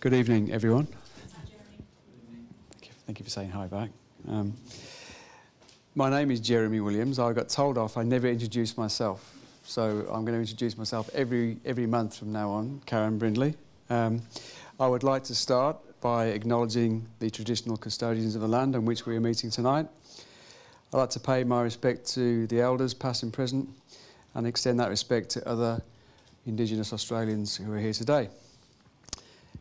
Good evening, everyone. Thank you for saying hi back. My name is Jeremy Williams. I got told off I never introduced myself, so I'm going to introduce myself every month from now on, Karen Brindley. I would like to start by acknowledging the traditional custodians of the land on which we are meeting tonight. I'd like to pay my respect to the elders, past and present, and extend that respect to other Indigenous Australians who are here today.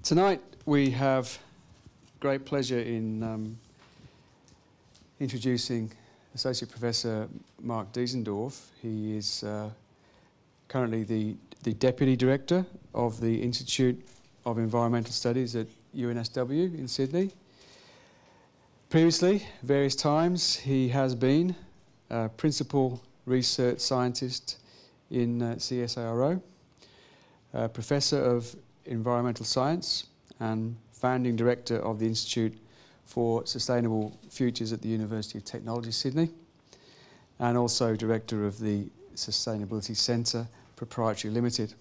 Tonight we have great pleasure in introducing Associate Professor Mark Diesendorf. He is currently the Deputy Director of the Institute of Environmental Studies at UNSW in Sydney. Previously, various times, he has been a Principal Research Scientist in CSIRO, Professor of Environmental Science and Founding Director of the Institute for Sustainable Futures at the University of Technology, Sydney, and also Director of the Sustainability Centre Proprietary Limited.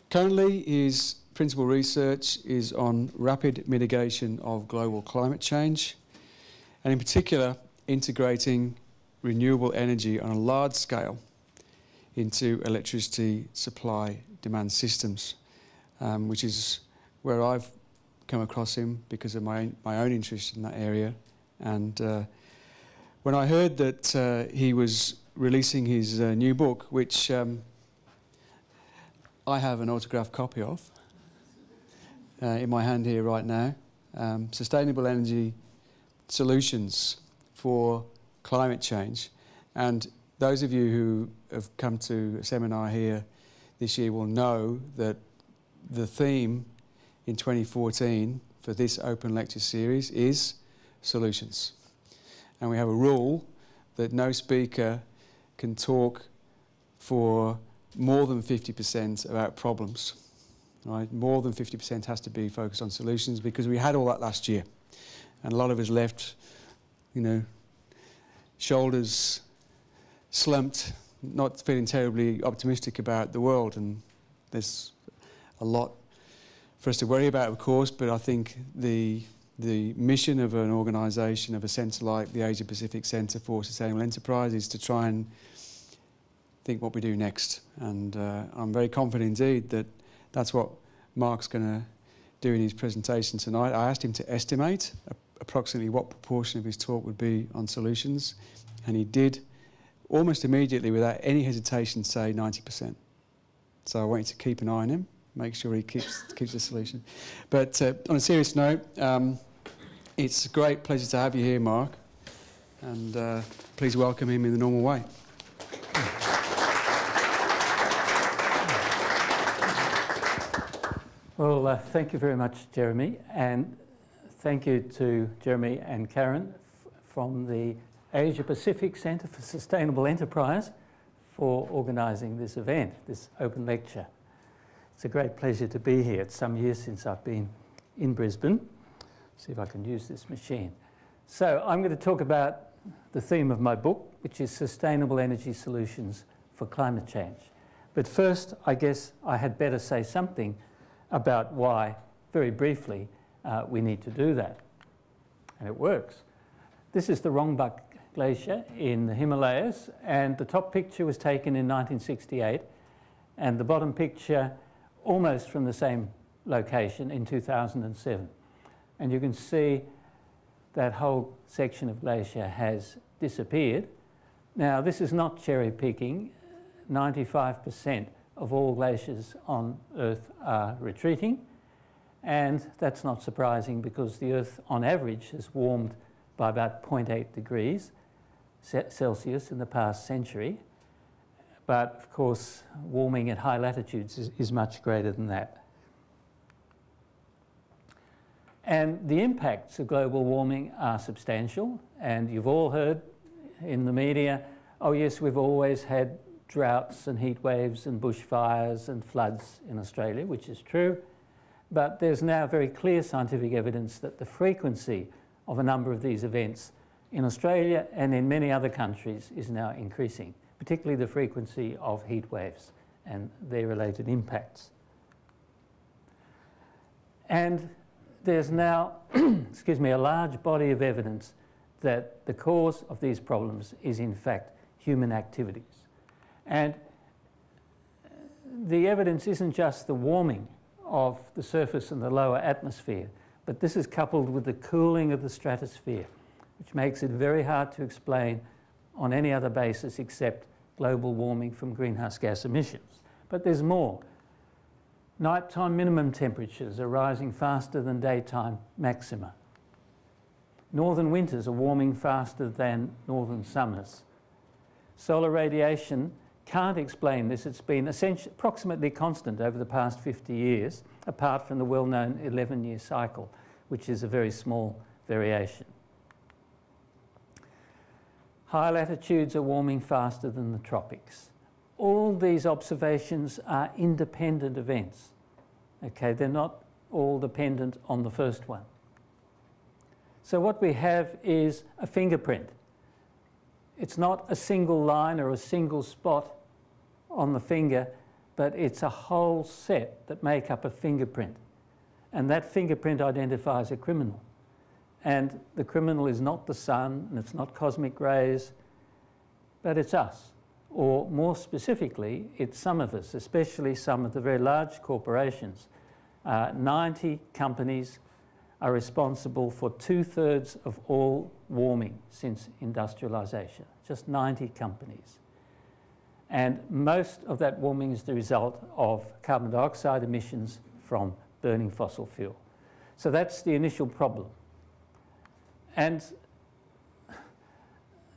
Currently, his principal research is on rapid mitigation of global climate change, and in particular, integrating renewable energy on a large scale into electricity supply-demand systems, which is where I've come across him because of my own interest in that area. And when I heard that he was releasing his new book, which I have an autographed copy of in my hand here right now, Sustainable Energy Solutions for Climate Change. And those of you who have come to a seminar here this year will know that the theme in 2014 for this open lecture series is solutions. And we have a rule that no speaker can talk for more than 50% about problems. Right? More than 50% has to be focused on solutions, because we had all that last year. And a lot of us left, you know, shoulders slumped, not feeling terribly optimistic about the world. And there's a lot for us to worry about, of course, but I think the mission of an organisation, of a centre like the Asia Pacific Centre for Sustainable Enterprise, is to try and think what we do next. And I'm very confident indeed that that's what Mark's going to do in his presentation tonight. I asked him to estimate approximately what proportion of his talk would be on solutions, and he did almost immediately, without any hesitation, say 90%. So I want you to keep an eye on him, make sure he keeps the solution. But on a serious note, it's a great pleasure to have you here, Mark, and please welcome him in the normal way. Well, thank you very much, Jeremy, and thank you to Jeremy and Karen from the Asia Pacific Centre for Sustainable Enterprise for organising this event, this open lecture. It's a great pleasure to be here. It's some years since I've been in Brisbane. See if I can use this machine. So I'm going to talk about the theme of my book, which is Sustainable Energy Solutions for Climate Change. But first, I guess I had better say something about why, very briefly, we need to do that. And it works. This is the Rongbuk Glacier in the Himalayas, and the top picture was taken in 1968, and the bottom picture almost from the same location in 2007. And you can see that whole section of glacier has disappeared. Now, this is not cherry picking. 95% of all glaciers on Earth are retreating, and that's not surprising because the Earth on average has warmed by about 0.8 degrees Celsius in the past century. But of course, warming at high latitudes is much greater than that. And the impacts of global warming are substantial, and you've all heard in the media, oh yes, we've always had droughts and heat waves and bushfires and floods in Australia, which is true, but there's now very clear scientific evidence that the frequency of a number of these events in Australia and in many other countries is now increasing, particularly the frequency of heat waves and their related impacts. And there's now, excuse me, a large body of evidence that the cause of these problems is in fact human activities. And the evidence isn't just the warming of the surface and the lower atmosphere, but this is coupled with the cooling of the stratosphere, which makes it very hard to explain on any other basis except global warming from greenhouse gas emissions. But there's more. Nighttime minimum temperatures are rising faster than daytime maxima. Northern winters are warming faster than northern summers. Solar radiation can't explain this. It's been approximately constant over the past 50 years, apart from the well-known 11-year cycle, which is a very small variation. High latitudes are warming faster than the tropics. All these observations are independent events. Okay, they're not all dependent on the first one. So what we have is a fingerprint. It's not a single line or a single spot on the finger, but it's a whole set that make up a fingerprint. And that fingerprint identifies a criminal. And the criminal is not the sun, and it's not cosmic rays, but it's us. Or more specifically, it's some of us, especially some of the very large corporations. 90 companies are responsible for 2/3 of all warming since industrialization. Just 90 companies. And most of that warming is the result of carbon dioxide emissions from burning fossil fuel. So that's the initial problem. And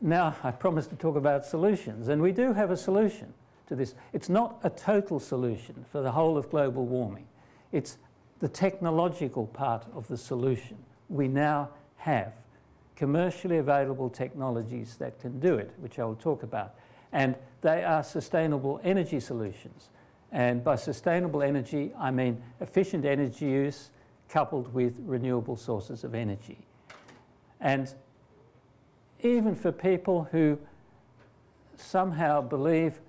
now I promised to talk about solutions, and we do have a solution to this. It's not a total solution for the whole of global warming. It's the technological part of the solution. We now have commercially available technologies that can do it, which I will talk about. And they are sustainable energy solutions. And by sustainable energy, I mean efficient energy use coupled with renewable sources of energy. And even for people who somehow believe,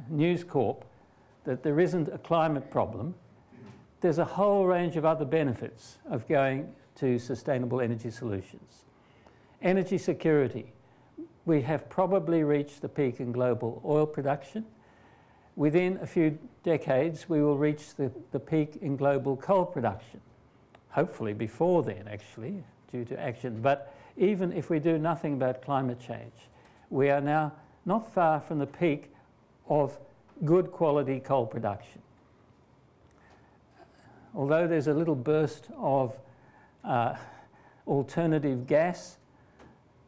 News Corp, that there isn't a climate problem, there's a whole range of other benefits of going to sustainable energy solutions. Energy security. We have probably reached the peak in global oil production. Within a few decades, we will reach the peak in global coal production. Hopefully before then, actually, due to action. But even if we do nothing about climate change, we are now not far from the peak of good quality coal production. Although there's a little burst of alternative gas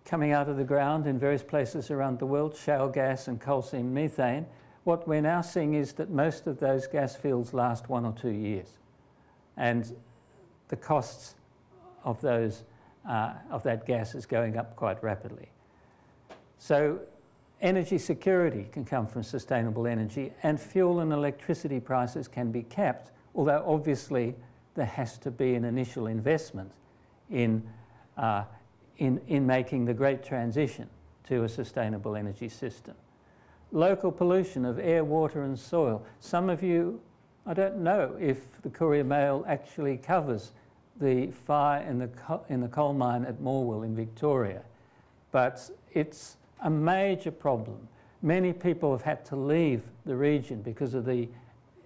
coming out of the ground in various places around the world, shale gas and coal seam methane, what we're now seeing is that most of those gas fields last 1 or 2 years. And the costs of that gas is going up quite rapidly. So energy security can come from sustainable energy, and fuel and electricity prices can be capped, although obviously there has to be an initial investment in making the great transition to a sustainable energy system. Local pollution of air, water and soil. Some of you, I don't know if the Courier Mail actually covers the fire in the coal mine at Morwell in Victoria, but it's a major problem. Many people have had to leave the region because of the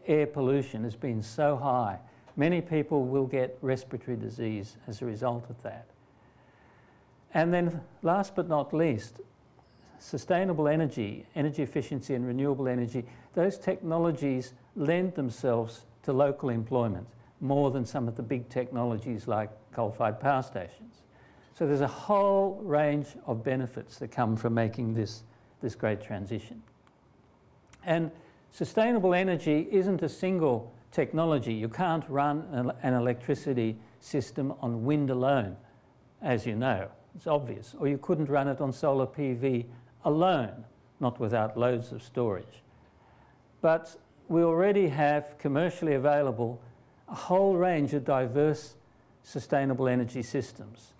air pollution has been so high. Many people will get respiratory disease as a result of that. And then last but not least, sustainable energy, energy efficiency and renewable energy, those technologies lend themselves to local employment more than some of the big technologies like coal-fired power stations. So there's a whole range of benefits that come from making this great transition. And sustainable energy isn't a single technology. You can't run an electricity system on wind alone, as you know. It's obvious. Or you couldn't run it on solar PV alone, not without loads of storage. But we already have commercially available a whole range of diverse sustainable energy systems.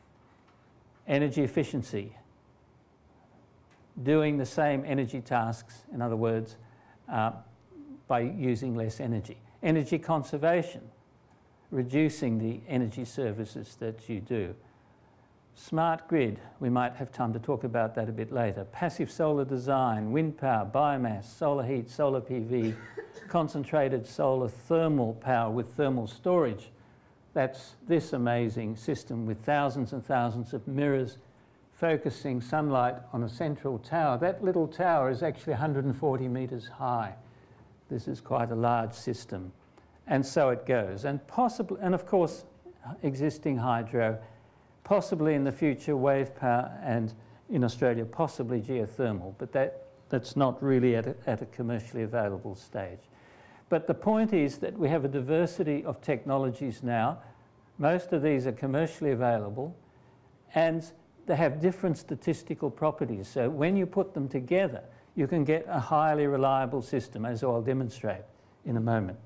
Energy efficiency, doing the same energy tasks, in other words, by using less energy. Energy conservation, reducing the energy services that you do. Smart grid, we might have time to talk about that a bit later. Passive solar design, wind power, biomass, solar heat, solar PV, concentrated solar thermal power with thermal storage. That's this amazing system with thousands and thousands of mirrors focusing sunlight on a central tower. That little tower is actually 140 metres high. This is quite a large system. And so it goes. And possibly, and of course, existing hydro, possibly in the future wave power, and in Australia possibly geothermal, but that's not really at a commercially available stage. But the point is that we have a diversity of technologies now. Most of these are commercially available, and they have different statistical properties. So when you put them together, you can get a highly reliable system, as I'll demonstrate in a moment.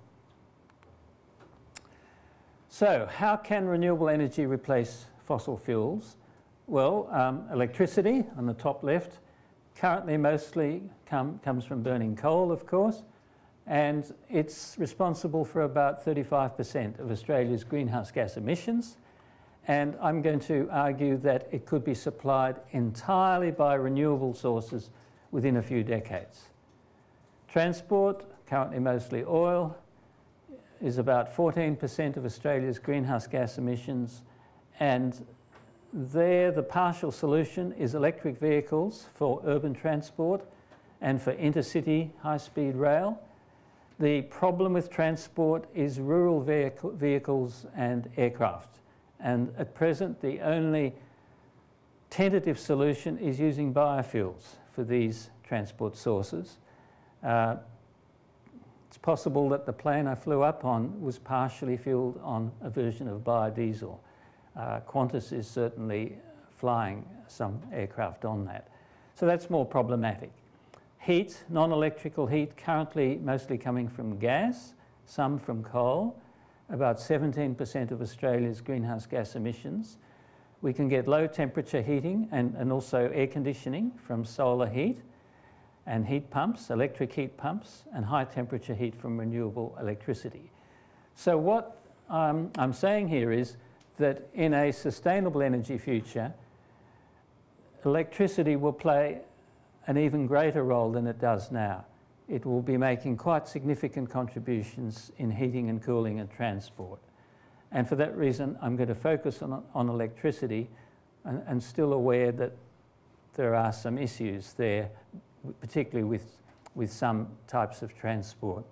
So how can renewable energy replace fossil fuels? Well, electricity on the top left currently mostly comes from burning coal, of course, and it's responsible for about 35% of Australia's greenhouse gas emissions. And I'm going to argue that it could be supplied entirely by renewable sources within a few decades. Transport, currently mostly oil, is about 14% of Australia's greenhouse gas emissions, and there the partial solution is electric vehicles for urban transport and for intercity high-speed rail. The problem with transport is rural vehicles and aircraft, and at present the only tentative solution is using biofuels for these transport sources. It's possible that the plane I flew up on was partially fueled on a version of biodiesel. Qantas is certainly flying some aircraft on that. So that's more problematic. Heat, non-electrical heat, currently mostly coming from gas, some from coal, about 17% of Australia's greenhouse gas emissions. We can get low temperature heating and also air conditioning from solar heat and heat pumps, electric heat pumps, and high temperature heat from renewable electricity. So what I'm saying here is that in a sustainable energy future, electricity will play an even greater role than it does now. It will be making quite significant contributions in heating and cooling and transport. And for that reason, I'm going to focus on electricity and still aware that there are some issues there, particularly with some types of transport.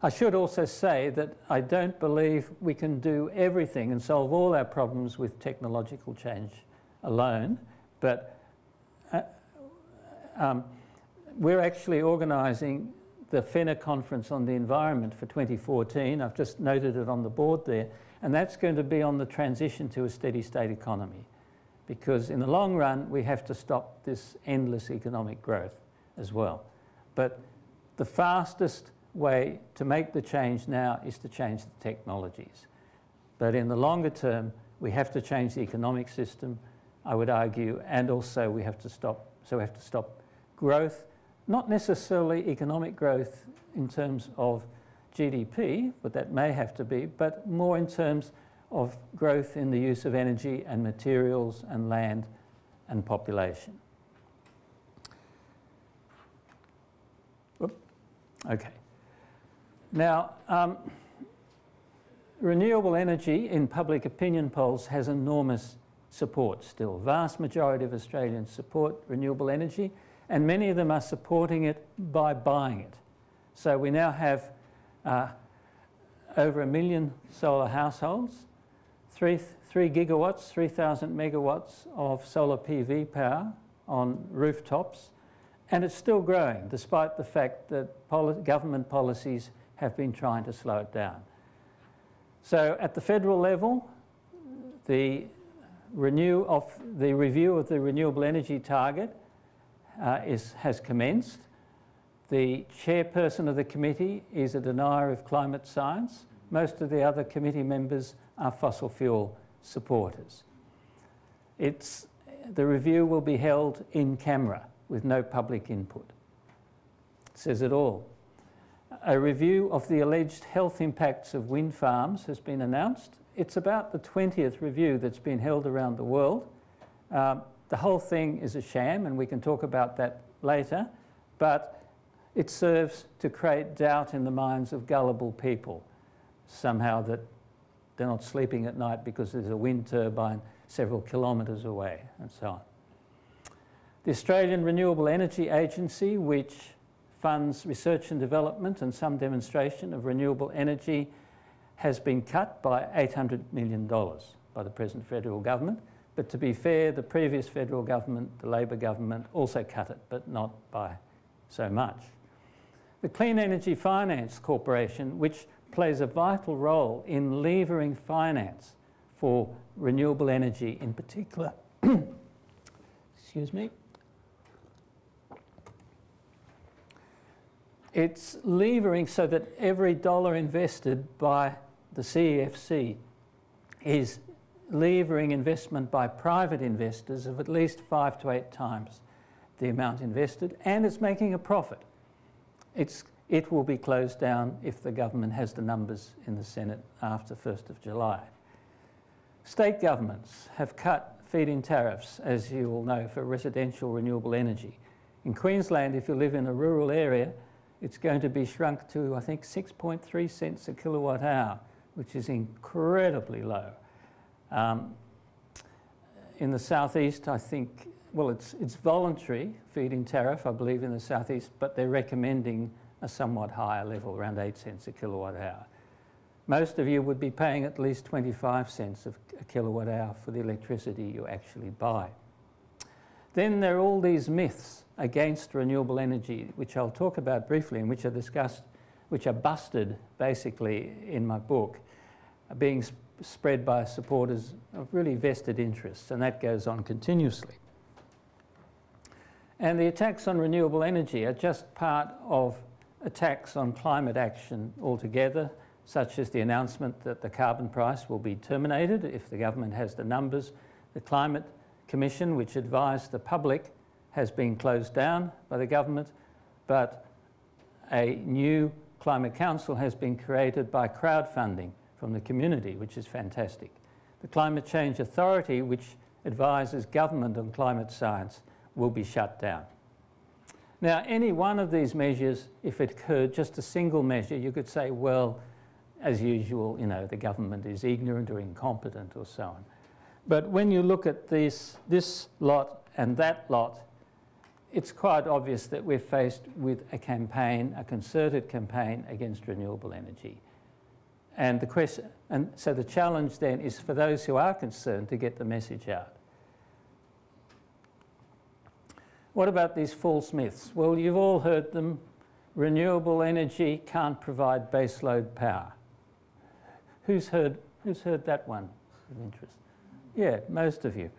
I should also say that I don't believe we can do everything and solve all our problems with technological change alone, but we're actually organising the FENA Conference on the Environment for 2014. I've just noted it on the board there, and that's going to be on the transition to a steady state economy, because in the long run we have to stop this endless economic growth as well. But the fastest way to make the change now is to change the technologies. But in the longer term, we have to change the economic system, I would argue, and also we have to stop growth, not necessarily economic growth in terms of GDP, but that may have to be, but more in terms of growth in the use of energy and materials and land and population. Okay. Now, renewable energy in public opinion polls has enormous support still. Vast majority of Australians support renewable energy, and many of them are supporting it by buying it. So we now have over 1 million solar households, 3 gigawatts, 3,000 megawatts of solar PV power on rooftops, and it's still growing despite the fact that government policies have been trying to slow it down. So at the federal level, the review of the renewable energy target has commenced. The chairperson of the committee is a denier of climate science. Most of the other committee members are fossil fuel supporters. The review will be held in camera with no public input. It says it all. A review of the alleged health impacts of wind farms has been announced. It's about the 20th review that's been held around the world. The whole thing is a sham, and we can talk about that later, but it serves to create doubt in the minds of gullible people, somehow that they're not sleeping at night because there's a wind turbine several kilometres away, and so on. The Australian Renewable Energy Agency, which funds research and development and some demonstration of renewable energy, has been cut by $800 million by the present federal government. But to be fair, the previous federal government, the Labor government, also cut it, but not by so much. The Clean Energy Finance Corporation, which plays a vital role in levering finance for renewable energy in particular, excuse me, it's levering so that every dollar invested by the CEFC is levering investment by private investors of at least 5 to 8 times the amount invested, and it's making a profit. It will be closed down if the government has the numbers in the Senate after 1st of July. State governments have cut feed-in tariffs, as you all know, for residential renewable energy. In Queensland, if you live in a rural area, it's going to be shrunk to, I think, 6.3 cents a kilowatt hour, which is incredibly low. In the southeast, I think, well, it's voluntary feed-in tariff, I believe, in the southeast, but they're recommending a somewhat higher level, around 8 cents a kilowatt hour. Most of you would be paying at least 25 cents a kilowatt hour for the electricity you actually buy. Then there are all these myths against renewable energy, which I'll talk about briefly and which are discussed, which are busted basically in my book, being spread by supporters of really vested interests, and that goes on continuously. And the attacks on renewable energy are just part of attacks on climate action altogether, such as the announcement that the carbon price will be terminated if the government has the numbers. The Climate Commission, which advised the public, has been closed down by the government, but a new Climate Council has been created by crowdfunding from the community, which is fantastic. The Climate Change Authority, which advises government on climate science, will be shut down. Now, any one of these measures, if it occurred, just a single measure, you could say, well, as usual, you know, the government is ignorant or incompetent or so on. But when you look at this lot and that lot, it's quite obvious that we're faced with a campaign, a concerted campaign against renewable energy. And so the challenge then is for those who are concerned to get the message out. What about these false myths? Well, you've all heard them. Renewable energy can't provide baseload power. Who's heard that one of interest? Yeah, most of you.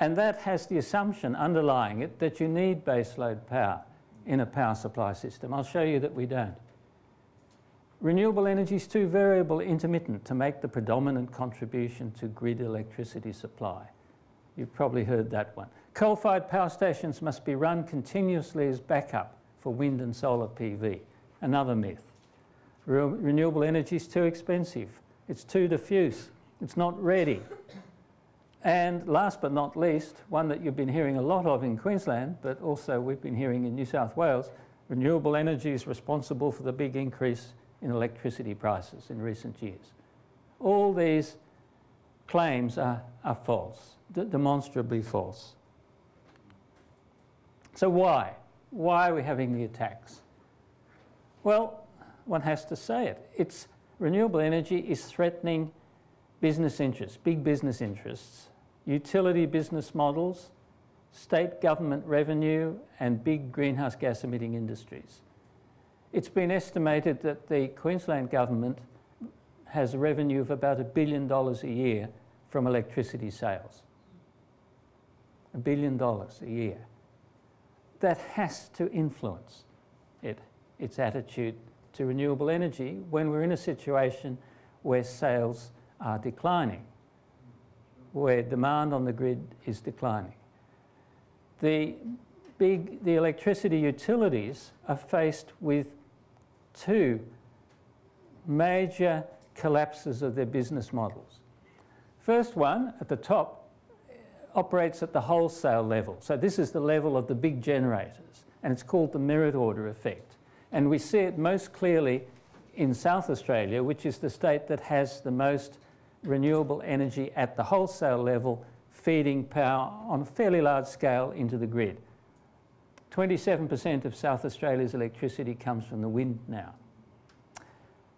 And that has the assumption underlying it that you need baseload power in a power supply system. I'll show you that we don't. Renewable energy is too variable intermittent to make the predominant contribution to grid electricity supply. You've probably heard that one. Coal-fired power stations must be run continuously as backup for wind and solar PV. Another myth. Renewable energy is too expensive. It's too diffuse. It's not ready. And last but not least, one that you've been hearing a lot of in Queensland, but also we've been hearing in New South Wales, renewable energy is responsible for the big increase in electricity prices in recent years. All these claims are false, demonstrably false. So why? Why are we having the attacks? Well, one has to say it. Renewable energy is threatening business interests, big business interests, utility business models, state government revenue, and big greenhouse gas emitting industries. It's been estimated that the Queensland government has a revenue of about $1 billion a year from electricity sales. $1 billion a year. That has to influence its attitude to renewable energy when we're in a situation where sales are declining, where demand on the grid is declining. The electricity utilities are faced with two major collapses of their business models. First one, at the top, operates at the wholesale level. So this is the level of the big generators, and it's called the merit order effect. And we see it most clearly in South Australia, which is the state that has the most renewable energy at the wholesale level, feeding power on a fairly large scale into the grid. 27% of South Australia's electricity comes from the wind now.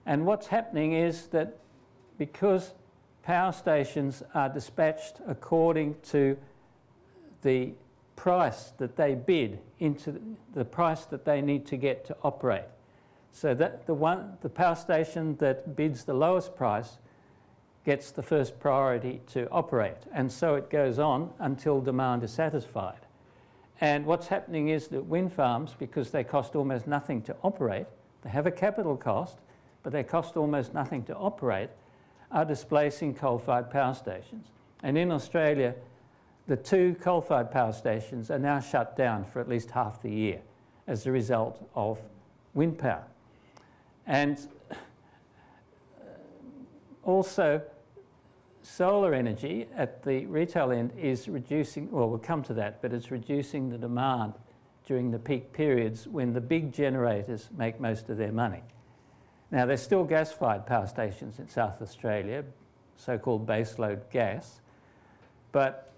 And what's happening is that because power stations are dispatched according to the price that they bid into the price that they need to get to operate. So that the power station that bids the lowest price gets the first priority to operate. And so it goes on until demand is satisfied. And what's happening is that wind farms, because they cost almost nothing to operate, they have a capital cost, but they cost almost nothing to operate, are displacing coal-fired power stations. And in Australia, the two coal-fired power stations are now shut down for at least half the year as a result of wind power. And also, solar energy at the retail end is reducing, well, we'll come to that, but it's reducing the demand during the peak periods when the big generators make most of their money. Now, there's still gas-fired power stations in South Australia, so-called baseload gas, but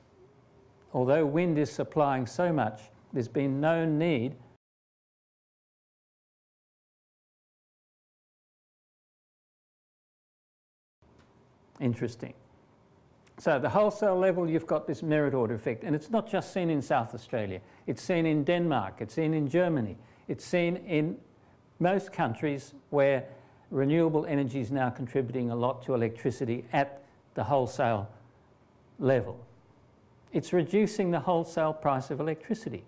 although wind is supplying so much, there's been no need Interesting. So the wholesale level, you've got this merit order effect, and it's not just seen in South Australia. It's seen in Denmark, it's seen in Germany, it's seen in most countries where renewable energy is now contributing a lot to electricity at the wholesale level. It's reducing the wholesale price of electricity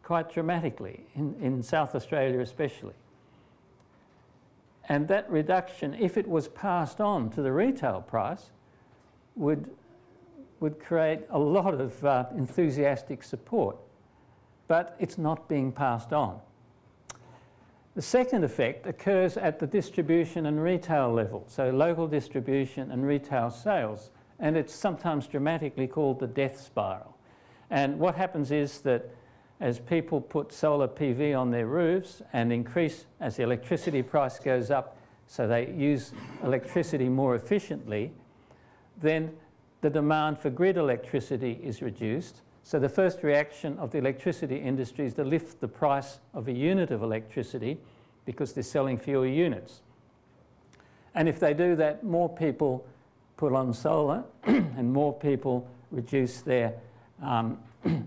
quite dramatically, in South Australia especially. And that reduction, if it was passed on to the retail price, would create a lot of enthusiastic support, but it's not being passed on. The second effect occurs at the distribution and retail level, so local distribution and retail sales, and it's sometimes dramatically called the death spiral. And what happens is that as people put solar PV on their roofs and increase as the electricity price goes up, so they use electricity more efficiently, then the demand for grid electricity is reduced. So the first reaction of the electricity industry is to lift the price of a unit of electricity because they're selling fewer units. And if they do that, more people put on solar and more people reduce their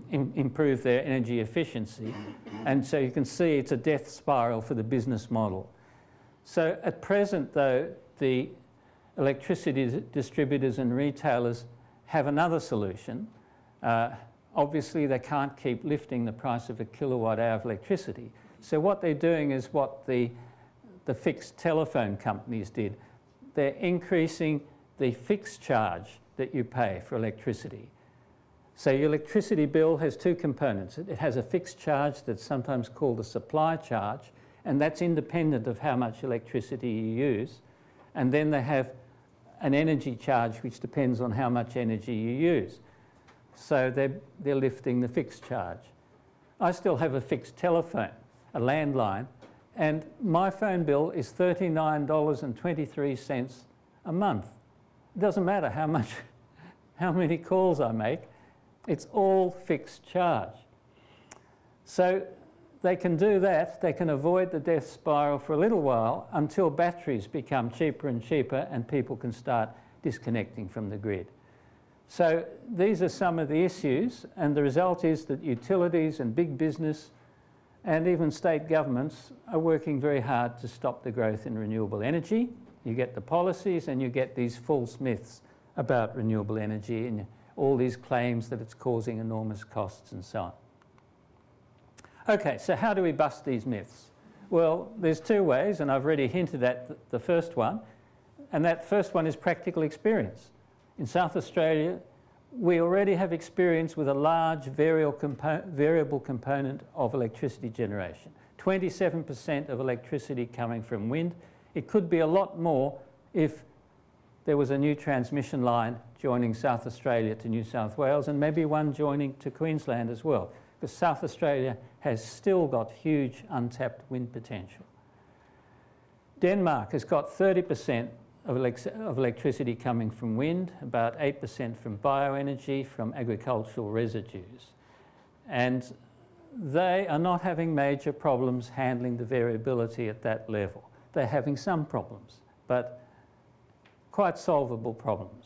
improve their energy efficiency. And so you can see it's a death spiral for the business model. So at present, though, the electricity distributors and retailers have another solution. Obviously, they can't keep lifting the price of a kilowatt hour of electricity. So what they're doing is what the fixed telephone companies did. They're increasing the fixed charge that you pay for electricity. So your electricity bill has two components. It has a fixed charge that's sometimes called a supply charge, and that's independent of how much electricity you use. And then they have an energy charge which depends on how much energy you use. So they're lifting the fixed charge. I still have a fixed telephone, a landline, and my phone bill is $39.23 a month. It doesn't matter how many calls I make. It's all fixed charge. So they can do that. They can avoid the death spiral for a little while until batteries become cheaper and cheaper and people can start disconnecting from the grid. So these are some of the issues, and the result is that utilities and big business and even state governments are working very hard to stop the growth in renewable energy. You get the policies and you get these false myths about renewable energy and all these claims that it's causing enormous costs and so on. Okay, so how do we bust these myths? Well, there's two ways, and I've already hinted at the first one, and that first one is practical experience. In South Australia, we already have experience with a large variable component of electricity generation. 27% of electricity coming from wind. It could be a lot more if there was a new transmission line joining South Australia to New South Wales, and maybe one joining to Queensland as well, because South Australia has still got huge untapped wind potential. Denmark has got 30% of electricity coming from wind, about 8% from bioenergy, from agricultural residues. And they are not having major problems handling the variability at that level. They're having some problems, but quite solvable problems.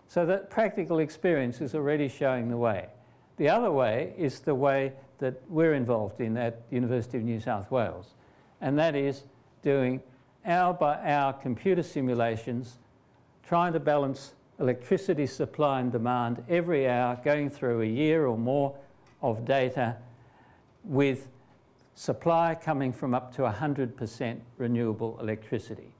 So that practical experience is already showing the way. The other way is the way that we're involved in at the University of New South Wales, and that is doing hour by hour computer simulations, trying to balance electricity supply and demand every hour, going through a year or more of data with supply coming from up to 100% renewable electricity.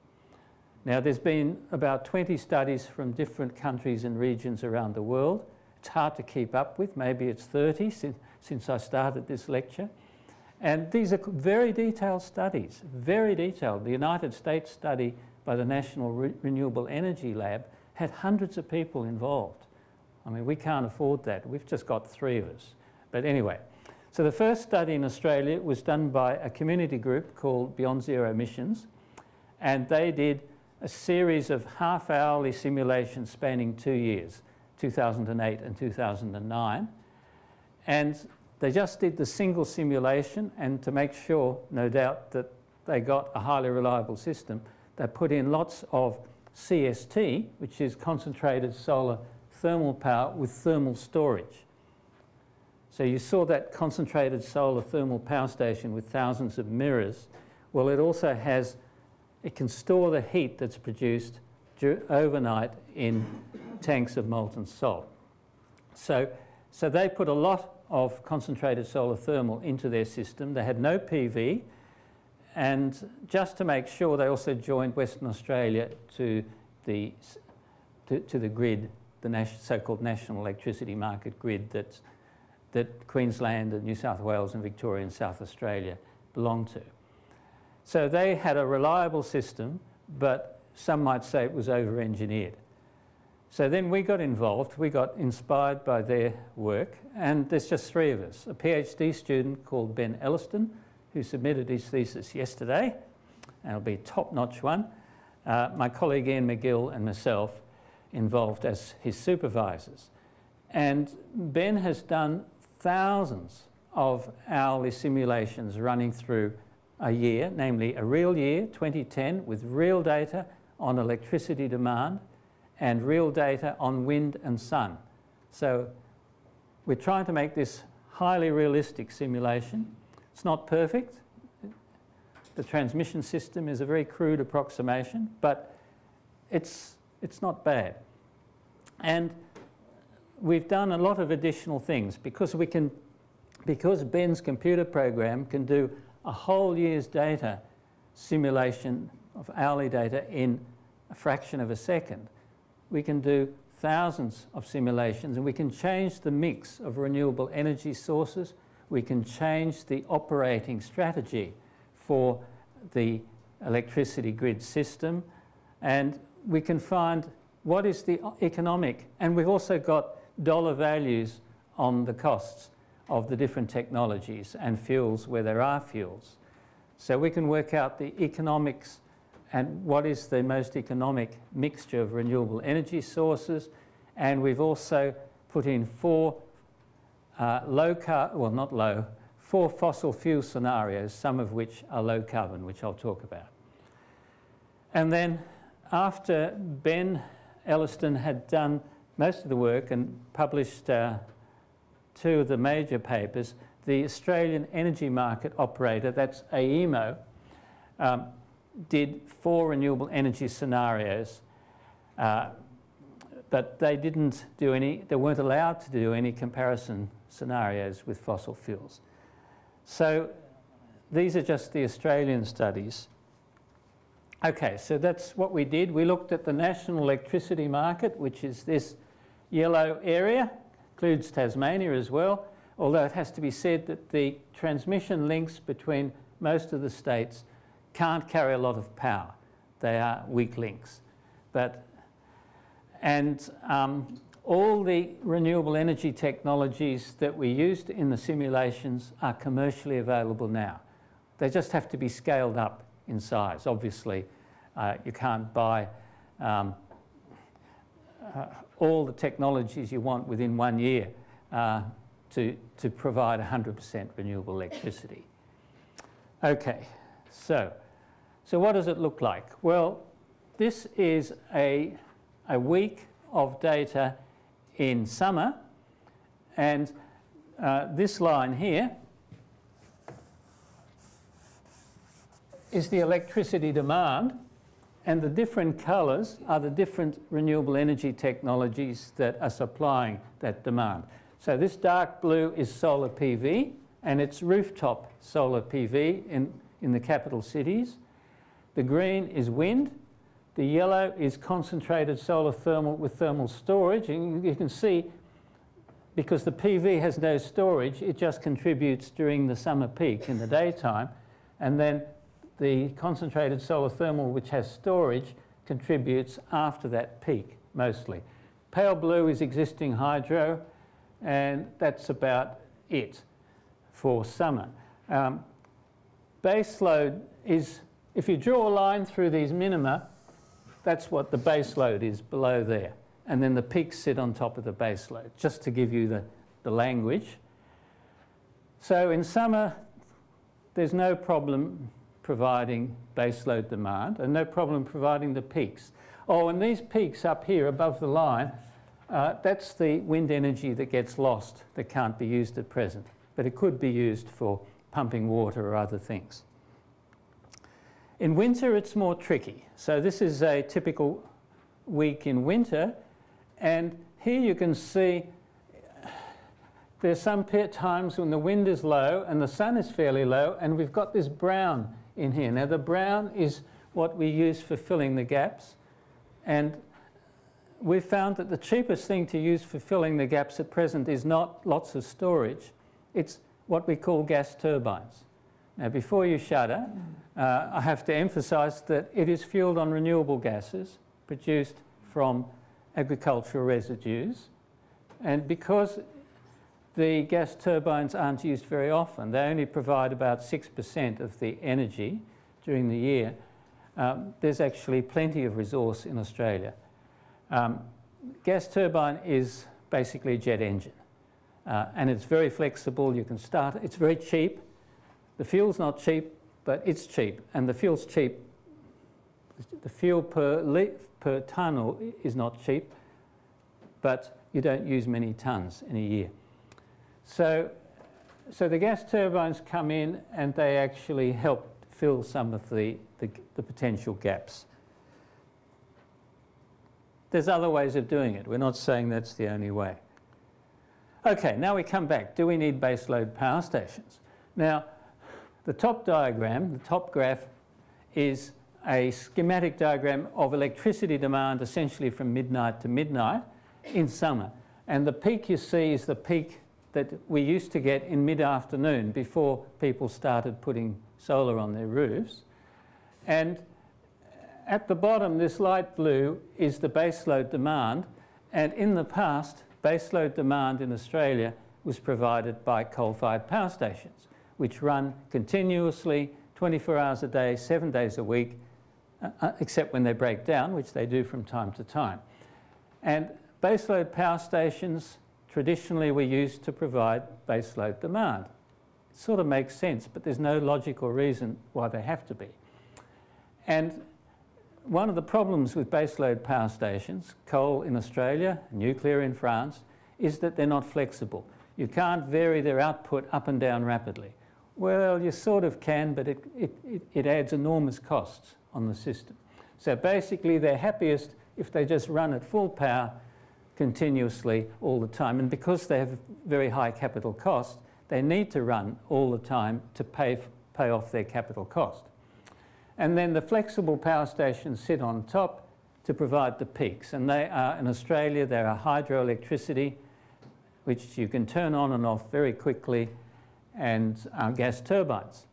Now, there's been about 20 studies from different countries and regions around the world. It's hard to keep up with. Maybe it's 30 since I started this lecture. And these are very detailed studies, very detailed. The United States study by the National Renewable Energy Lab had hundreds of people involved. I mean, we can't afford that. We've just got 3 of us. But anyway, so the first study in Australia was done by a community group called Beyond Zero Emissions, and they did a series of half-hourly simulations spanning 2 years, 2008 and 2009. And they just did the single simulation, and to make sure, no doubt, that they got a highly reliable system, they put in lots of CST, which is concentrated solar thermal power with thermal storage. So you saw that concentrated solar thermal power station with thousands of mirrors. Well, it also has, it can store the heat that's produced overnight in tanks of molten salt. So they put a lot of concentrated solar thermal into their system. They had no PV, and just to make sure, they also joined Western Australia to the grid, the so-called national electricity market grid that Queensland and New South Wales and Victoria and South Australia belong to. So they had a reliable system, but some might say it was over-engineered. So then we got involved, we got inspired by their work, and there's just 3 of us. A PhD student called Ben Elliston, who submitted his thesis yesterday, and it'll be a top-notch one. My colleague Ian McGill and myself involved as his supervisors. And Ben has done thousands of hourly simulations running through a year, namely a real year, 2010, with real data on electricity demand and real data on wind and sun. So we're trying to make this highly realistic simulation. It's not perfect. The transmission system is a very crude approximation, but it's not bad. And we've done a lot of additional things because Ben's computer program can do a whole year's data simulation of hourly data in a fraction of a second. We can do thousands of simulations, and we can change the mix of renewable energy sources. We can change the operating strategy for the electricity grid system, and we can find what is the economic, and we've also got dollar values on the costs of the different technologies and fuels where there are fuels. So we can work out the economics and what is the most economic mixture of renewable energy sources. And we've also put in 4 4 fossil fuel scenarios, some of which are low carbon, which I'll talk about. And then after Ben Elliston had done most of the work and published 2 of the major papers, the Australian Energy Market Operator, that's AEMO, did 4 renewable energy scenarios, but they didn't do any, they weren't allowed to do any comparison scenarios with fossil fuels. So these are just the Australian studies. Okay, so that's what we did. We looked at the national electricity market, which is this yellow area, includes Tasmania as well, although it has to be said that the transmission links between most of the states can't carry a lot of power. They are weak links. All the renewable energy technologies that we used in the simulations are commercially available now. They just have to be scaled up in size. Obviously, you can't buy all the technologies you want within 1 year to provide 100% renewable electricity. Okay, so what does it look like? Well, this is a week of data in summer, and this line here is the electricity demand, and the different colours are the different renewable energy technologies that are supplying that demand. So this dark blue is solar PV, and it's rooftop solar PV in the capital cities. The green is wind. The yellow is concentrated solar thermal with thermal storage. And you can see, because the PV has no storage, it just contributes during the summer peak in the daytime. And then the concentrated solar thermal, which has storage, contributes after that peak, mostly. Pale blue is existing hydro, and that's about it for summer. Base load is, if you draw a line through these minima, that's what the base load is below there. And then the peaks sit on top of the base load, just to give you the language. So in summer, there's no problem providing base load demand and no problem providing the peaks. Oh, and these peaks up here above the line, that's the wind energy that gets lost, that can't be used at present. But it could be used for pumping water or other things. In winter, it's more tricky. So this is a typical week in winter. And here you can see there's some times when the wind is low and the sun is fairly low, and we've got this brown in here. Now, the brown is what we use for filling the gaps. And we've found that the cheapest thing to use for filling the gaps at present is not lots of storage. It's what we call gas turbines. Now, before you shudder, I have to emphasise that it is fuelled on renewable gases produced from agricultural residues. And because the gas turbines aren't used very often, they only provide about 6% of the energy during the year, there's actually plenty of resource in Australia. Gas turbine is basically a jet engine. And it's very flexible. You can start, it's very cheap. The fuel's not cheap, but it's cheap. And the fuel's cheap. The fuel per tonne is not cheap, but you don't use many tonnes in a year. So the gas turbines come in and they actually help fill some of the potential gaps. There's other ways of doing it. We're not saying that's the only way. Okay, now we come back. Do we need baseload power stations? Now, the top diagram, the top graph, is a schematic diagram of electricity demand essentially from midnight to midnight in summer. And the peak you see is the peak that we used to get in mid-afternoon before people started putting solar on their roofs. And at the bottom, this light blue is the baseload demand. And in the past, baseload demand in Australia was provided by coal-fired power stations, which run continuously, 24 hours a day, 7 days a week, except when they break down, which they do from time to time. And baseload power stations traditionally were used to provide baseload demand. It sort of makes sense, but there's no logical reason why they have to be. And one of the problems with baseload power stations, coal in Australia, nuclear in France, is that they're not flexible. You can't vary their output up and down rapidly. Well, you sort of can, but it adds enormous costs on the system. So basically, they're happiest if they just run at full power continuously all the time. And because they have very high capital cost, they need to run all the time to pay off their capital cost. And then the flexible power stations sit on top to provide the peaks. And they are, in Australia, they are hydroelectricity which you can turn on and off very quickly, and gas turbines.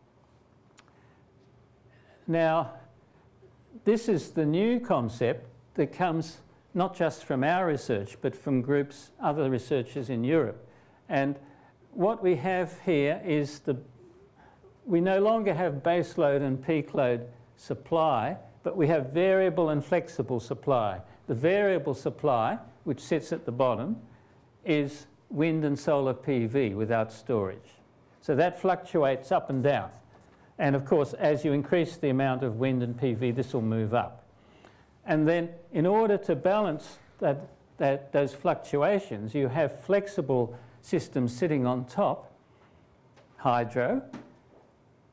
Now, this is the new concept that comes not just from our research, but from groups, other researchers in Europe. And what we have here is we no longer have baseload and peak load supply, but we have variable and flexible supply. The variable supply, which sits at the bottom, is wind and solar PV without storage. So that fluctuates up and down. And of course, as you increase the amount of wind and PV, this will move up. And then in order to balance those fluctuations, you have flexible systems sitting on top, hydro,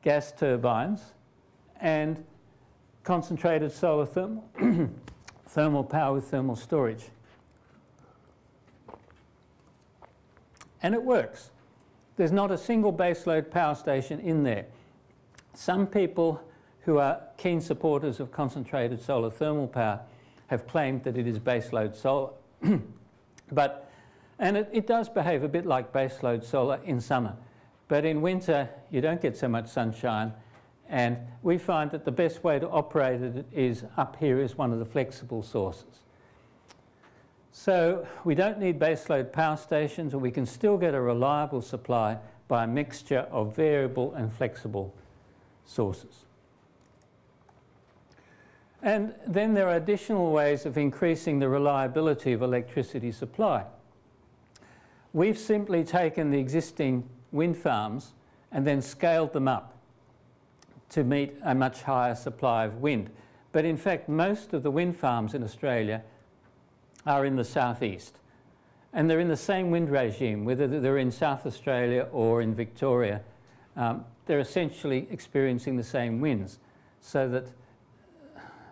gas turbines, and concentrated solar thermal, thermal power with thermal storage. And it works. There's not a single baseload power station in there. Some people who are keen supporters of concentrated solar thermal power have claimed that it is baseload solar. And it does behave a bit like baseload solar in summer. But in winter, you don't get so much sunshine. And we find that the best way to operate it is up here is one of the flexible sources. So we don't need baseload power stations, and we can still get a reliable supply by a mixture of variable and flexible sources. And then there are additional ways of increasing the reliability of electricity supply. We've simply taken the existing wind farms and then scaled them up to meet a much higher supply of wind. But in fact, most of the wind farms in Australia are in the southeast. And they're in the same wind regime, whether they're in South Australia or in Victoria. They're essentially experiencing the same winds. So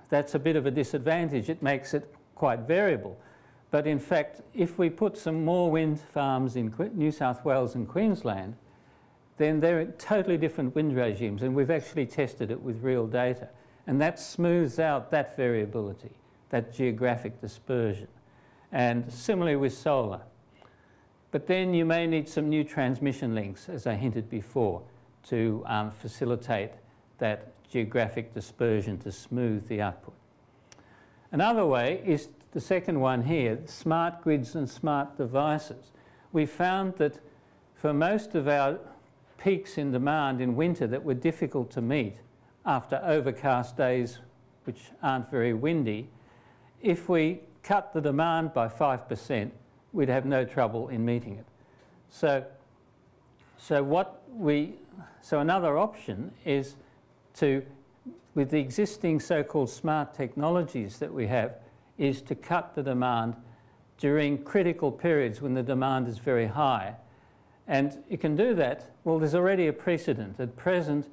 that's a bit of a disadvantage. It makes it quite variable. But in fact, if we put some more wind farms in New South Wales and Queensland, then they're in totally different wind regimes, and we've actually tested it with real data. And that smooths out that variability, that geographic dispersion. And similarly with solar. But then you may need some new transmission links, as I hinted before, to facilitate that geographic dispersion to smooth the output. Another way is the second one here, smart grids and smart devices. We found that for most of our peaks in demand in winter that were difficult to meet after overcast days which aren't very windy, if we cut the demand by 5%, we'd have no trouble in meeting it. So another option is to, with the existing so-called smart technologies that we have, is to cut the demand during critical periods when the demand is very high. And you can do that. Well, there's already a precedent. At present,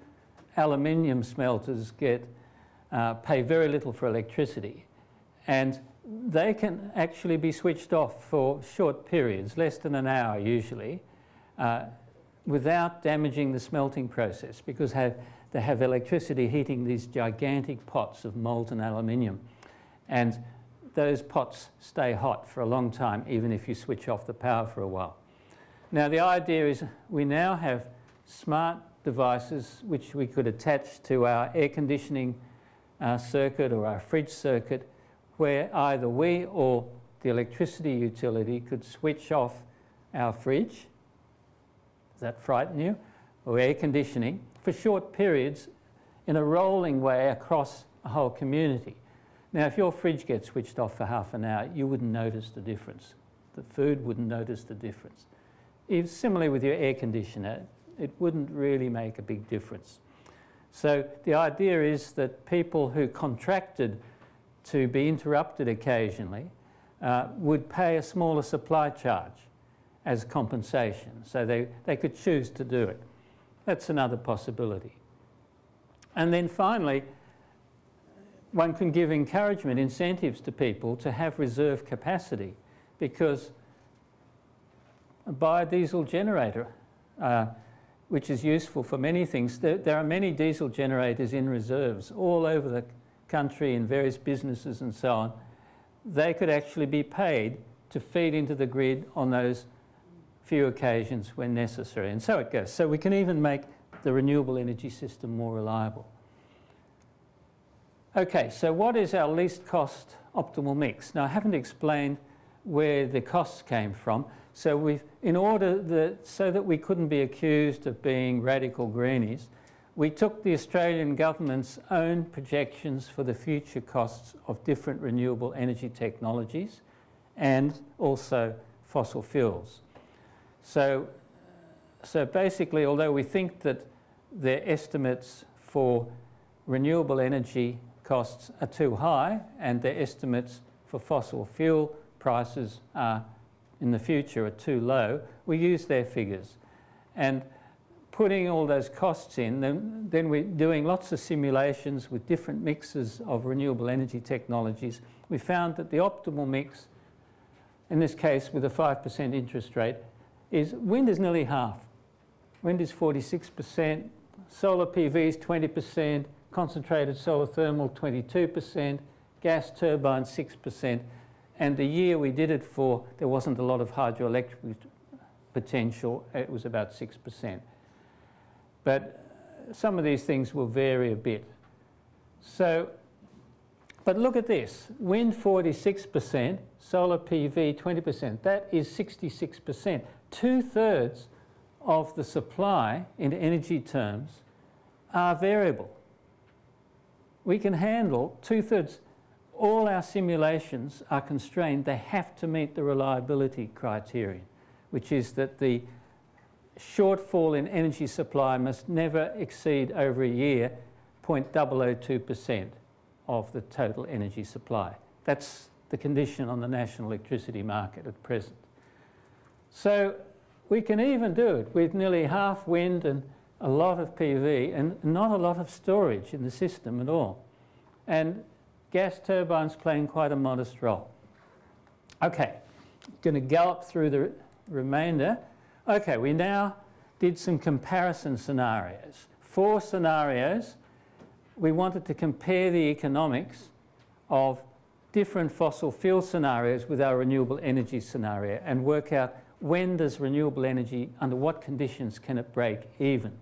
aluminium smelters pay very little for electricity. And they can actually be switched off for short periods, less than an hour usually, without damaging the smelting process, because they have electricity heating these gigantic pots of molten aluminium. And those pots stay hot for a long time, even if you switch off the power for a while. Now, the idea is we now have smart devices which we could attach to our air conditioning circuit or our fridge circuit, where either we or the electricity utility could switch off our fridge. Does that frighten you? Or air conditioning for short periods in a rolling way across a whole community. Now, if your fridge gets switched off for half an hour, you wouldn't notice the difference. The food wouldn't notice the difference. Similarly with your air conditioner, it wouldn't really make a big difference. So the idea is that people who contracted to be interrupted occasionally would pay a smaller supply charge as compensation. So they could choose to do it. That's another possibility. And then finally, one can give encouragement, incentives to people to have reserve capacity, because a biodiesel generator, which is useful for many things, there are many diesel generators in reserves all over the country in various businesses and so on. They could actually be paid to feed into the grid on those few occasions when necessary. And so it goes. So we can even make the renewable energy system more reliable. Okay, so what is our least cost optimal mix? Now, I haven't explained where the costs came from. So we've, in order so that we couldn't be accused of being radical greenies, we took the Australian government's own projections for the future costs of different renewable energy technologies and also fossil fuels. So basically, although we think that their estimates for renewable energy costs are too high and their estimates for fossil fuel prices are in the future are too low, we use their figures. And putting all those costs in, then we're doing lots of simulations with different mixes of renewable energy technologies. We found that the optimal mix, in this case with a 5% interest rate, is wind is nearly half. Wind is 46%, solar PV is 20%, concentrated solar thermal 22%, gas turbine 6%, and the year we did it for, there wasn't a lot of hydroelectric potential, it was about 6%. But some of these things will vary a bit. So, but look at this, wind 46%, solar PV 20%, that is 66%. 2/3 of the supply in energy terms are variable. We can handle 2/3. All our simulations are constrained. They have to meet the reliability criterion, which is that the shortfall in energy supply must never exceed over a year 0.002% of the total energy supply. That's the condition on the national electricity market at present. So we can even do it with nearly half wind and a lot of PV and not a lot of storage in the system at all. And gas turbines playing quite a modest role. Okay, going to gallop through the remainder. Okay, we now did some comparison scenarios. 4 scenarios. We wanted to compare the economics of different fossil fuel scenarios with our renewable energy scenario and work out when does renewable energy, under what conditions can it break even.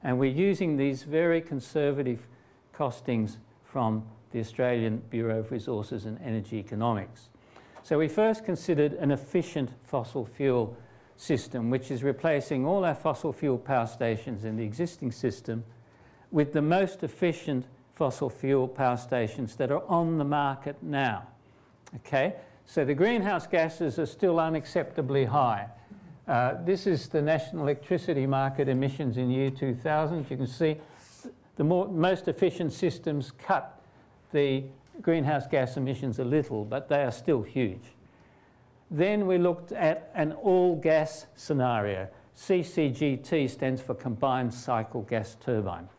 And we're using these very conservative costings from the Australian Bureau of Resources and Energy Economics. So we first considered an efficient fossil fuel system, which is replacing all our fossil fuel power stations in the existing system with the most efficient fossil fuel power stations that are on the market now. Okay, so the greenhouse gases are still unacceptably high. This is the national electricity market emissions in year 2000. You can see the most efficient systems cut the greenhouse gas emissions a little, but they are still huge. Then we looked at an all-gas scenario. CCGT stands for combined cycle gas turbine,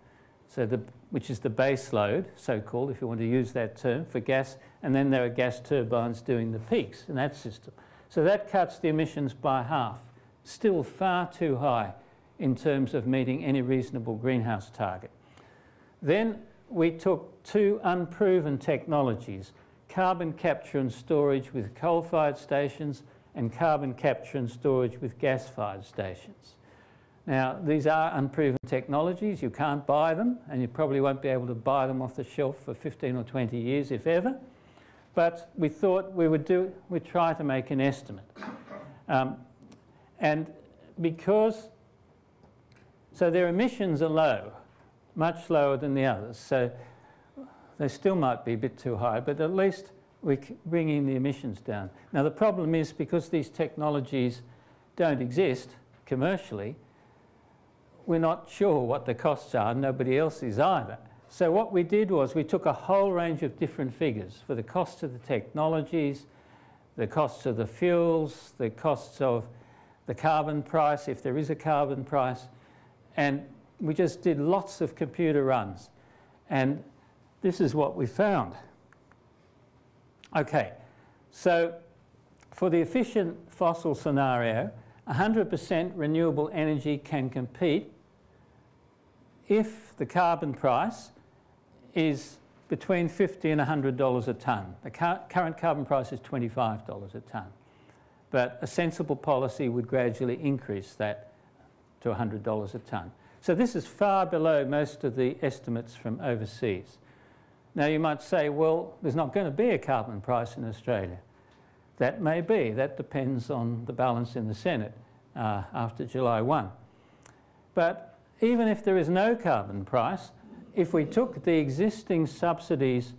so which is the base load, so-called, if you want to use that term, for gas, and then there are gas turbines doing the peaks in that system. So that cuts the emissions by half. Still far too high in terms of meeting any reasonable greenhouse target. Then we took 2 unproven technologies, carbon capture and storage with coal-fired stations and carbon capture and storage with gas-fired stations. Now, these are unproven technologies. You can't buy them, and you probably won't be able to buy them off the shelf for 15 or 20 years, if ever. But we thought we'd try to make an estimate. And because, so their emissions are low, much lower than the others. So they still might be a bit too high, but at least we're bringing the emissions down. Now, the problem is because these technologies don't exist commercially, we're not sure what the costs are. Nobody else is either. So what we did was we took a whole range of different figures for the costs of the technologies, the costs of the fuels, the costs of the carbon price, if there is a carbon price, and we just did lots of computer runs. And this is what we found. Okay, so for the efficient fossil scenario, 100% renewable energy can compete if the carbon price is between $50 and $100 a tonne. The current carbon price is $25 a tonne. but a sensible policy would gradually increase that to $100 a tonne. So this is far below most of the estimates from overseas. Now you might say, well, there's not going to be a carbon price in Australia. That may be. That depends on the balance in the Senate after July 1. But even if there is no carbon price, if we took the existing subsidies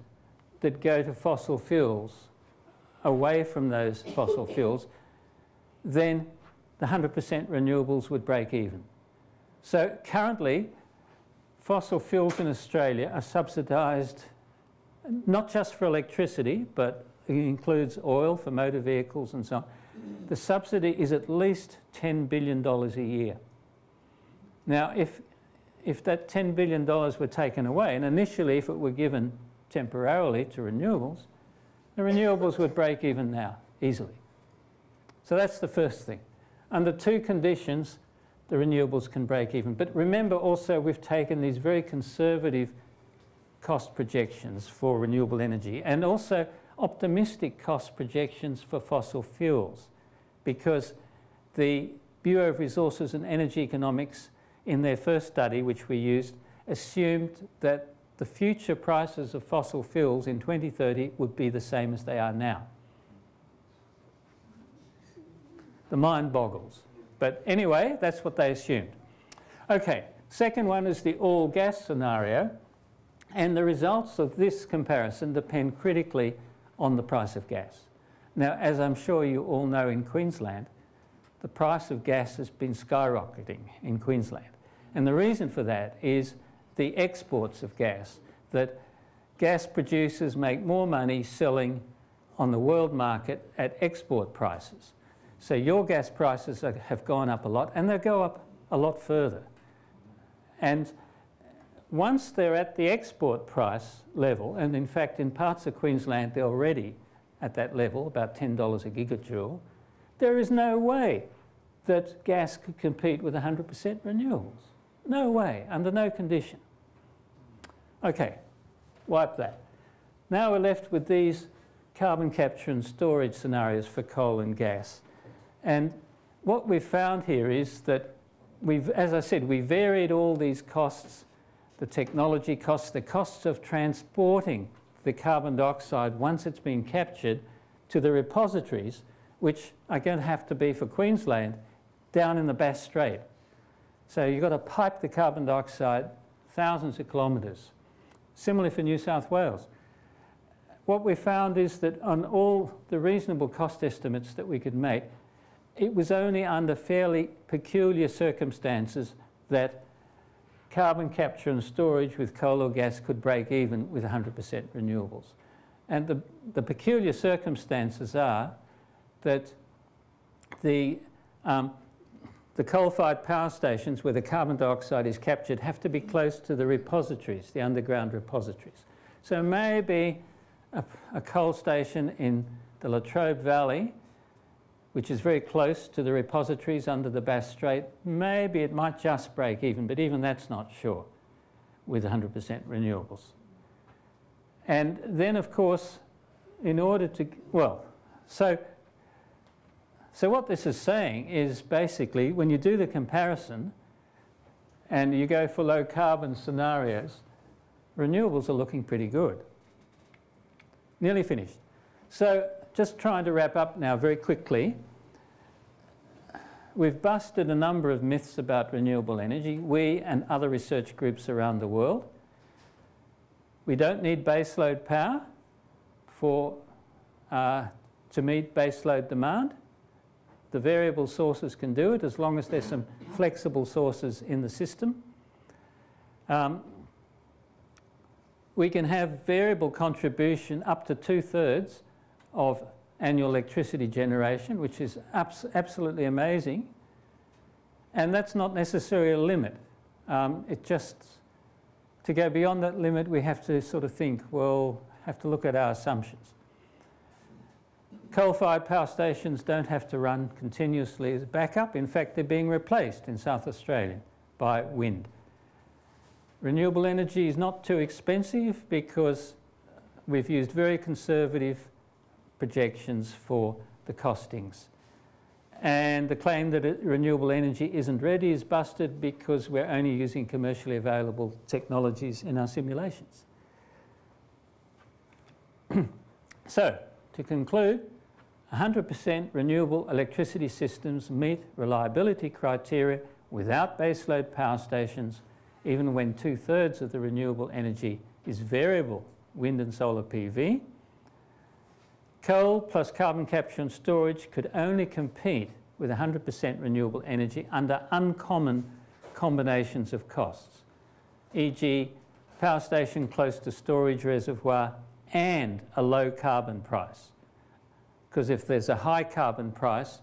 that go to fossil fuels away from those fossil fuels, then the 100% renewables would break even. So currently, fossil fuels in Australia are subsidised not just for electricity, but it includes oil for motor vehicles and so on. The subsidy is at least $10 billion a year. Now, if that $10 billion were taken away, and initially if it were given temporarily to renewables, the renewables would break even now, easily. So that's the first thing. Under two conditions, the renewables can break even. But remember also, we've taken these very conservative cost projections for renewable energy and also optimistic cost projections for fossil fuels, because the Bureau of Resources and Energy Economics in their first study, which we used, assumed that the future prices of fossil fuels in 2030 would be the same as they are now. The mind boggles. But anyway, that's what they assumed. Okay, second one is the all gas scenario, and the results of this comparison depend critically on the price of gas. Now, as I'm sure you all know, in Queensland, the price of gas has been skyrocketing in Queensland. And the reason for that is the exports of gas, that gas producers make more money selling on the world market at export prices. So your gas prices have gone up a lot, and they'll go up a lot further. And once they're at the export price level, and in fact in parts of Queensland they're already at that level, about $10 a gigajoule, there is no way that gas could compete with 100% renewables. No way, under no condition. Okay, wipe that. Now we're left with these carbon capture and storage scenarios for coal and gas. And what we've found here is that as I said, we varied all these costs, the technology costs, the costs of transporting the carbon dioxide once it's been captured to the repositories, which are going to have to be for Queensland down in the Bass Strait. So you've got to pipe the carbon dioxide thousands of kilometres. Similarly for New South Wales. What we found is that on all the reasonable cost estimates that we could make, it was only under fairly peculiar circumstances that carbon capture and storage with coal or gas could break even with 100% renewables. And the peculiar circumstances are that the coal-fired power stations where the carbon dioxide is captured have to be close to the repositories, the underground repositories. So maybe a coal station in the Latrobe Valley, which is very close to the repositories under the Bass Strait, maybe it might just break even, but even that's not sure with 100% renewables. And then, of course, in order to, well, so what this is saying is basically when you do the comparison and you go for low carbon scenarios, renewables are looking pretty good. Nearly finished. So just trying to wrap up now very quickly. We've busted a number of myths about renewable energy, we and other research groups around the world. We don't need baseload power to meet baseload demand. The variable sources can do it as long as there's some flexible sources in the system. We can have variable contribution up to 2/3 of annual electricity generation, which is absolutely amazing. And that's not necessarily a limit. To go beyond that limit, we have to sort of think, well, have to look at our assumptions. Coal-fired power stations don't have to run continuously as backup. In fact, they're being replaced in South Australia by wind. Renewable energy is not too expensive because we've used very conservative projections for the costings. And the claim that renewable energy isn't ready is busted because we're only using commercially available technologies in our simulations. So, to conclude, 100% renewable electricity systems meet reliability criteria without baseload power stations, even when 2/3 of the renewable energy is variable wind and solar PV. Coal plus carbon capture and storage could only compete with 100% renewable energy under uncommon combinations of costs, e.g. power station close to storage reservoir and a low carbon price. Because if there's a high carbon price,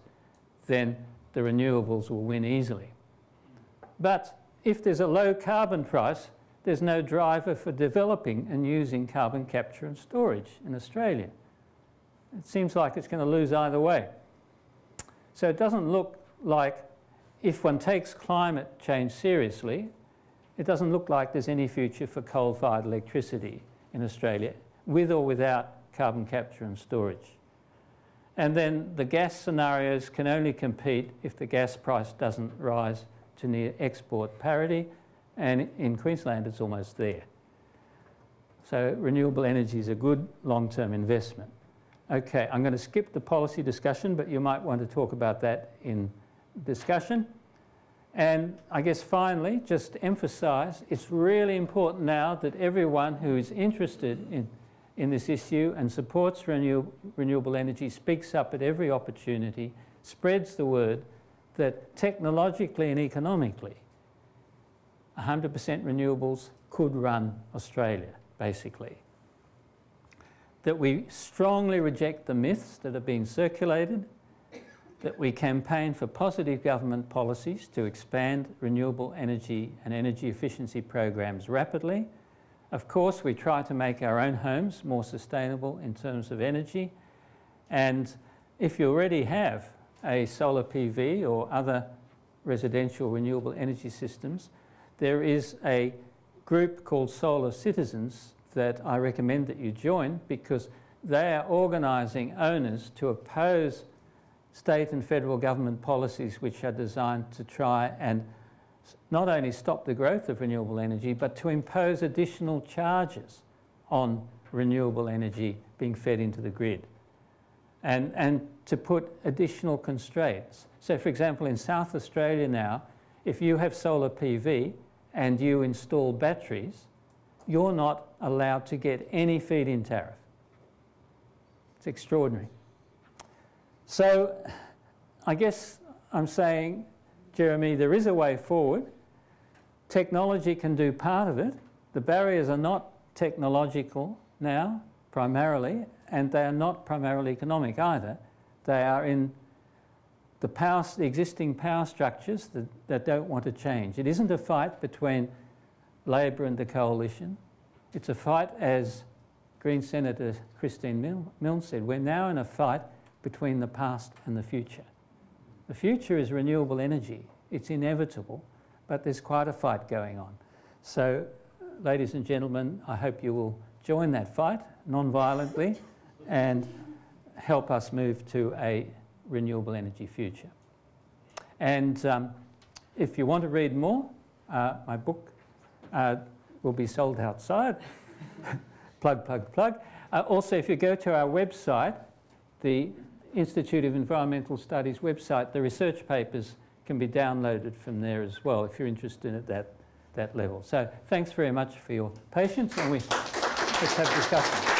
then the renewables will win easily. But if there's a low carbon price, there's no driver for developing and using carbon capture and storage in Australia. It seems like it's going to lose either way. So it doesn't look like, if one takes climate change seriously, it doesn't look like there's any future for coal-fired electricity in Australia, with or without carbon capture and storage. And then the gas scenarios can only compete if the gas price doesn't rise to near export parity, and in Queensland it's almost there. So renewable energy is a good long-term investment. Okay, I'm going to skip the policy discussion, but you might want to talk about that in discussion. And I guess finally, just to emphasise, it's really important now that everyone who is interested in this issue and supports renewable energy speaks up at every opportunity, spreads the word that technologically and economically, 100% renewables could run Australia, basically. That we strongly reject the myths that have been circulated, that we campaign for positive government policies to expand renewable energy and energy efficiency programs rapidly. Of course, we try to make our own homes more sustainable in terms of energy. And if you already have a solar PV or other residential renewable energy systems, there is a group called Solar Citizens that I recommend that you join, because they are organising owners to oppose state and federal government policies which are designed to try and not only stop the growth of renewable energy, but to impose additional charges on renewable energy being fed into the grid, and to put additional constraints. So for example, in South Australia now, if you have solar PV and you install batteries, you're not allowed to get any feed-in tariff. It's extraordinary. So I guess I'm saying, Jeremy, there is a way forward. Technology can do part of it. The barriers are not technological now, primarily, and they are not primarily economic either. They are in the existing power structures that don't want to change. It isn't a fight between Labor and the coalition. It's a fight, as Green Senator Christine Milne said, we're now in a fight between the past and the future. The future is renewable energy. It's inevitable, but there's quite a fight going on. So, ladies and gentlemen, I hope you will join that fight non-violently and help us move to a renewable energy future. And if you want to read more, my book will be sold outside. Plug, plug, plug. Also, if you go to our website, the Institute of Environmental Studies website, the research papers can be downloaded from there as well, if you're interested at that level. So thanks very much for your patience, and let's have discussion.